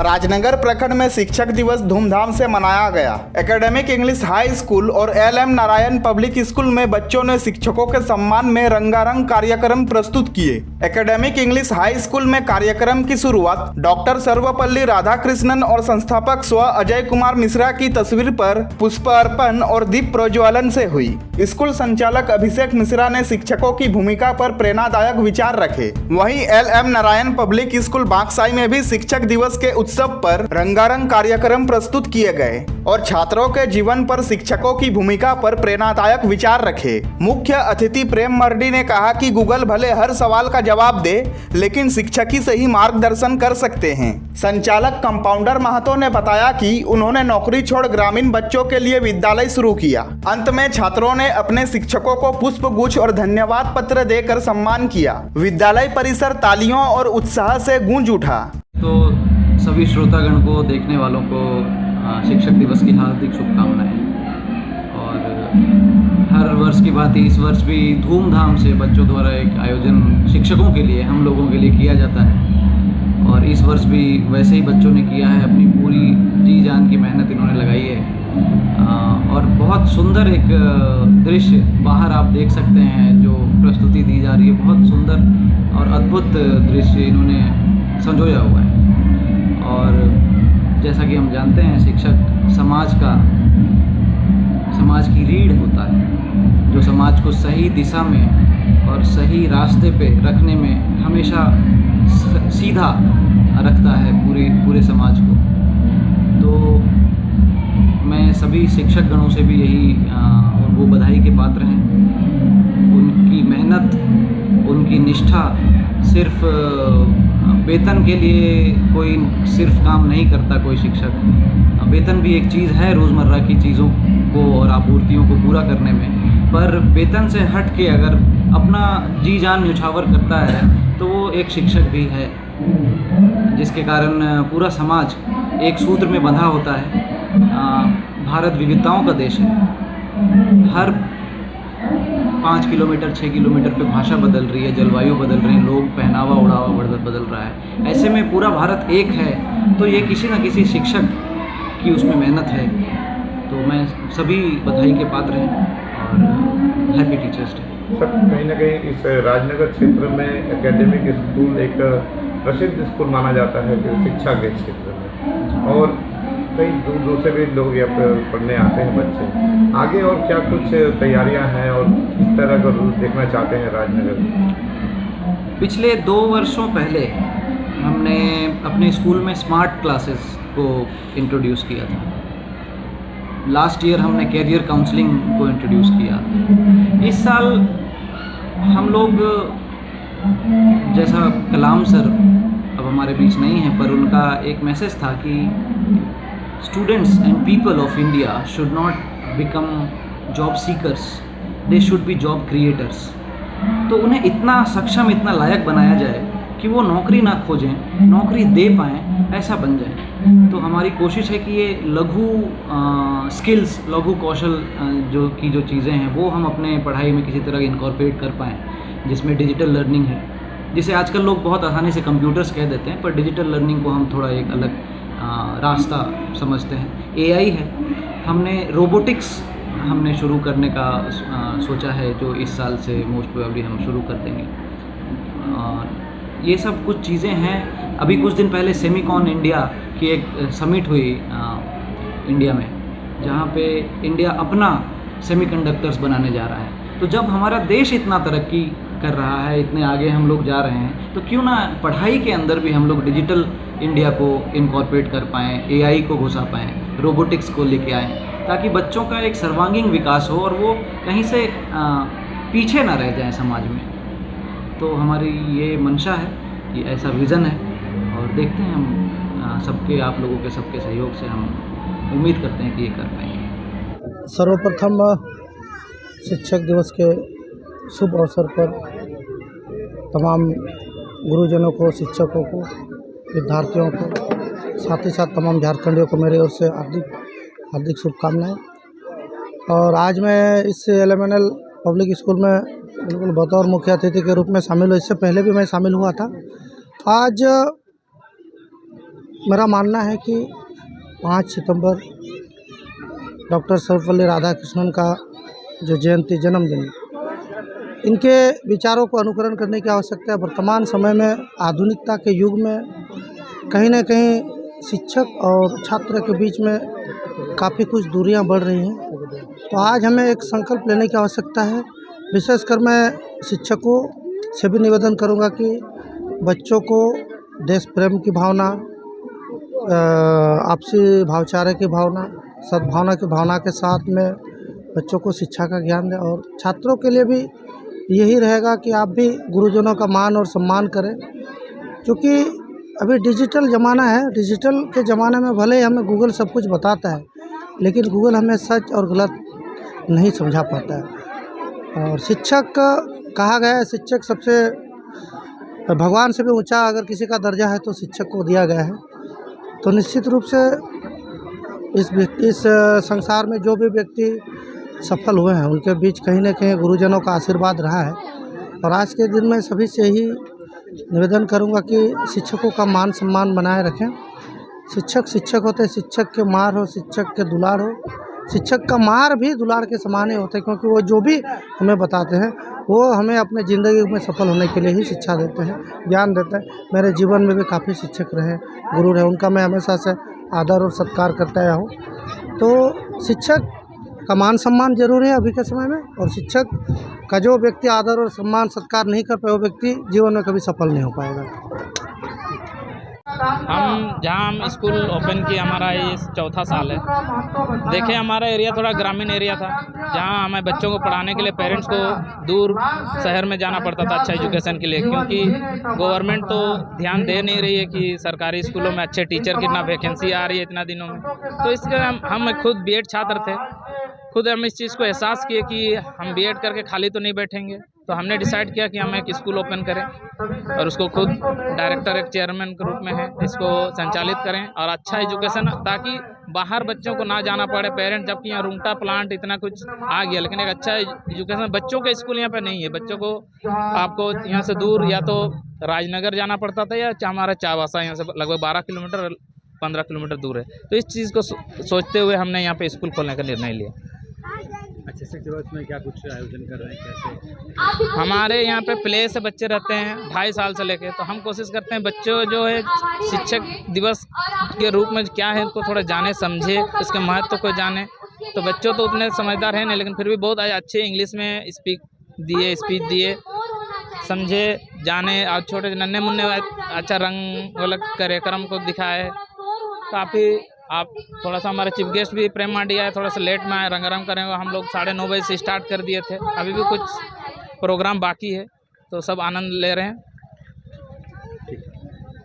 राजनगर प्रखंड में शिक्षक दिवस धूमधाम से मनाया गया। एकेडमिक इंग्लिश हाई स्कूल और एल.एम. नारायण पब्लिक स्कूल में बच्चों ने शिक्षकों के सम्मान में रंगारंग कार्यक्रम प्रस्तुत किए। एकेडमिक इंग्लिश हाई स्कूल में कार्यक्रम की शुरुआत डॉक्टर सर्वपल्ली राधाकृष्णन और संस्थापक स्व अजय कुमार मिश्रा की तस्वीर पर पुष्प अर्पण और दीप प्रज्वलन से हुई। स्कूल संचालक अभिषेक मिश्रा ने शिक्षकों की भूमिका पर प्रेरणादायक विचार रखे। वहीं एल.एम. नारायण पब्लिक स्कूल बागसाई में भी शिक्षक दिवस के उत्सव पर रंगारंग कार्यक्रम प्रस्तुत किए गए और छात्रों के जीवन पर शिक्षकों की भूमिका पर प्रेरणादायक विचार रखे। मुख्य अतिथि प्रेम मर्डी ने कहा कि गूगल भले हर सवाल का जवाब दे, लेकिन शिक्षक ही सही मार्गदर्शन कर सकते हैं। संचालक कंपाउंडर महतो ने बताया कि उन्होंने नौकरी छोड़ ग्रामीण बच्चों के लिए विद्यालय शुरू किया। अंत में छात्रों ने अपने शिक्षकों को पुष्प गुच्छ और धन्यवाद पत्र देकर सम्मान किया। विद्यालय परिसर तालियों और उत्साह से गूंज उठा। तो सभी श्रोतागण को, देखने वालों को शिक्षक दिवस की हार्दिक शुभकामनाएं। और हर वर्ष की भांति इस वर्ष भी धूमधाम से बच्चों द्वारा एक आयोजन शिक्षकों के लिए, हम लोगों के लिए किया जाता है। और इस वर्ष भी वैसे ही बच्चों ने किया है। अपनी पूरी जी जान की मेहनत इन्होंने लगाई है और बहुत सुंदर एक दृश्य बाहर आप देख सकते हैं। जो प्रस्तुति दी जा रही है, बहुत सुंदर और अद्भुत दृश्य इन्होंने संजोया हुआ है। और जैसा कि हम जानते हैं, शिक्षक समाज की रीढ़ होता है, जो समाज को सही दिशा में और सही रास्ते पे रखने में हमेशा सीधा रखता है पूरे समाज को। तो मैं सभी शिक्षक गणों से भी यही वो बधाई के पात्र हैं। उनकी मेहनत, उनकी निष्ठा सिर्फ वेतन के लिए कोई सिर्फ काम नहीं करता कोई शिक्षक। वेतन भी एक चीज़ है रोज़मर्रा की चीज़ों को और आपूर्तियों को पूरा करने में, पर वेतन से हट के अगर अपना जी जान न्यौछावर करता है तो वो एक शिक्षक भी है, जिसके कारण पूरा समाज एक सूत्र में बंधा होता है। भारत विविधताओं का देश है। हर 5 किलोमीटर 6 किलोमीटर पे भाषा बदल रही है, जलवायु बदल रही है, लोग पहनावा ओढ़ावा बदल रहा है। ऐसे में पूरा भारत एक है, तो ये किसी न किसी शिक्षक की उसमें मेहनत है। तो मैं सभी बधाई के पात्र हैं और हैप्पी टीचर्स डे। सर, कहीं ना कहीं इस राजनगर क्षेत्र में एकेडमिक स्कूल एक प्रसिद्ध स्कूल माना जाता है शिक्षा के क्षेत्र में, और कई दूर दूर से भी लोग यहाँ पर पढ़ने आते हैं बच्चे। आगे और क्या कुछ तैयारियां हैं और किस तरह का रूप देखना चाहते हैं राजनगर? पिछले 2 वर्षों पहले हमने अपने स्कूल में स्मार्ट क्लासेस को इंट्रोड्यूस किया था। लास्ट ईयर हमने कैरियर काउंसलिंग को इंट्रोड्यूस किया। इस साल हम लोग, जैसा कलाम सर अब हमारे बीच नहीं है, पर उनका एक मैसेज था कि students and people of India should not become job seekers, they should be job creators. तो उन्हें इतना सक्षम, इतना लायक बनाया जाए कि वो नौकरी ना खोजें, नौकरी दे पाएँ, ऐसा बन जाए। तो हमारी कोशिश है कि ये लघु स्किल्स, लघु कौशल जो चीज़ें हैं वो हम अपने पढ़ाई में किसी तरह इनकॉर्पोरेट कर पाएँ, जिसमें डिजिटल लर्निंग है, जिसे आजकल लोग बहुत आसानी से कंप्यूटर्स कह देते हैं, पर डिजिटल लर्निंग को हम थोड़ा एक अलग रास्ता समझते हैं। एआई है, हमने रोबोटिक्स हमने शुरू करने का सोचा है, जो इस साल से मोस्ट प्रोबेबली हम शुरू कर देंगे। ये सब कुछ चीज़ें हैं। अभी कुछ दिन पहले सेमिकॉन इंडिया की एक समिट हुई इंडिया में, जहाँ पे इंडिया अपना सेमीकंडक्टर्स बनाने जा रहा है। तो जब हमारा देश इतना तरक्की कर रहा है, इतने आगे हम लोग जा रहे हैं, तो क्यों ना पढ़ाई के अंदर भी हम लोग डिजिटल इंडिया को इनकॉर्पोरेट कर पाएँ, एआई को घुसा पाएँ, रोबोटिक्स को लेके आएँ, ताकि बच्चों का एक सर्वांगीण विकास हो और वो कहीं से पीछे ना रह जाएं समाज में। तो हमारी ये मंशा है, कि ऐसा विज़न है, और देखते हैं हम सबके, आप लोगों के सबके सहयोग से हम उम्मीद करते हैं कि ये कर पाएंगे। सर्वप्रथम शिक्षक दिवस के शुभ अवसर पर तमाम गुरुजनों को, शिक्षकों को, विद्यार्थियों को, साथ ही साथ तमाम झारखंडियों को मेरी ओर से हार्दिक शुभकामनाएं। और आज मैं इस एल.एम.एन.एल. पब्लिक स्कूल में बिल्कुल बतौर मुख्य अतिथि के रूप में शामिल हुआ। इससे पहले भी मैं शामिल हुआ था। आज मेरा मानना है कि 5 सितंबर डॉक्टर सर्वपल्ली राधाकृष्णन का जो जयंती जन्मदिन, इनके विचारों को अनुकरण करने की आवश्यकता है। वर्तमान समय में आधुनिकता के युग में कहीं न कहीं शिक्षक और छात्र के बीच में काफ़ी कुछ दूरियां बढ़ रही हैं। तो आज हमें एक संकल्प लेने की आवश्यकता है। विशेषकर मैं शिक्षकों से भी निवेदन करूंगा कि बच्चों को देश प्रेम की भावना, आपसी भाईचारे की भावना, सद्भावना की भावना के साथ में बच्चों को शिक्षा का ज्ञान दें। और छात्रों के लिए भी यही रहेगा कि आप भी गुरुजनों का मान और सम्मान करें, क्योंकि अभी डिजिटल ज़माना है। डिजिटल के ज़माने में भले ही हमें गूगल सब कुछ बताता है, लेकिन गूगल हमें सच और गलत नहीं समझा पाता है। और शिक्षक कहा गया है, शिक्षक सबसे भगवान से भी ऊंचा अगर किसी का दर्जा है तो शिक्षक को दिया गया है। तो निश्चित रूप से इस संसार में जो भी व्यक्ति सफल हुए हैं उनके बीच कहीं न कहीं गुरुजनों का आशीर्वाद रहा है। और आज के दिन में सभी से ही निवेदन करूंगा कि शिक्षकों का मान सम्मान बनाए रखें। शिक्षक शिक्षक होते हैं, शिक्षक के मार हो, शिक्षक के दुलार हो। शिक्षक का मार भी दुलार के समान ही होता है, क्योंकि वो जो भी हमें बताते हैं वो हमें अपने ज़िंदगी में सफल होने के लिए ही शिक्षा देते हैं, ज्ञान देते हैं। मेरे जीवन में भी काफ़ी शिक्षक रहे, गुरु रहे, उनका मैं हमेशा से आदर और सत्कार करता आया हूँ। तो शिक्षक का मान सम्मान जरूरी है अभी के समय में, और शिक्षक का जो व्यक्ति आदर और सम्मान सत्कार नहीं कर पाए वो व्यक्ति जीवन में कभी सफल नहीं हो पाएगा। हम स्कूल ओपन किया, हमारा ये चौथा साल है। देखें, हमारा एरिया थोड़ा ग्रामीण एरिया था, जहाँ हमें बच्चों को पढ़ाने के लिए पेरेंट्स को दूर शहर में जाना पड़ता था अच्छा एजुकेशन के लिए, क्योंकि गवर्नमेंट तो ध्यान दे नहीं रही है कि सरकारी स्कूलों में अच्छे टीचर की ना वैकेंसी आ रही है इतना दिनों में। तो इसके हम खुद बीएड छात्र थे, खुद हम इस चीज़ को एहसास किए कि हम बीएड करके खाली तो नहीं बैठेंगे। तो हमने डिसाइड किया कि हम एक स्कूल ओपन करें और उसको खुद डायरेक्टर एक चेयरमैन के रूप में है, इसको संचालित करें और अच्छा एजुकेशन, ताकि बाहर बच्चों को ना जाना पड़े पेरेंट्स, जबकि यहाँ रूंगटा प्लांट इतना कुछ आ गया, लेकिन एक अच्छा एजुकेशन बच्चों के स्कूल यहाँ पे नहीं है। बच्चों को आपको यहाँ से दूर या तो राजनगर जाना पड़ता था या हमारा चावासा यहाँ से लगभग 12 किलोमीटर 15 किलोमीटर दूर है। तो इस चीज़ को सोचते हुए हमने यहाँ पे स्कूल खोलने का निर्णय लिया। शिक्षक दिवस में क्या कुछ आयोजन कर रहे हैं, कैसे? हमारे यहाँ पे प्ले से बच्चे रहते हैं 2.5 साल से लेके, तो हम कोशिश करते हैं बच्चों जो है शिक्षक दिवस के रूप में क्या है इनको थोड़ा जाने समझे, इसके महत्व को जाने। तो बच्चों तो उतने समझदार हैं नहीं, लेकिन फिर भी बहुत अच्छे इंग्लिश में स्पीच दिए, समझे, जाने। और छोटे नन्हे मुन्ने अच्छा रंग वाला कार्यक्रम को दिखाए। काफ़ी आप थोड़ा सा हमारे चीफ गेस्ट भी प्रेम मांडी आए, थोड़ा सा लेट में आए, रंगारंग करेंगे। हम लोग 9:30 बजे से स्टार्ट कर दिए थे, अभी भी कुछ प्रोग्राम बाकी है, तो सब आनंद ले रहे हैं।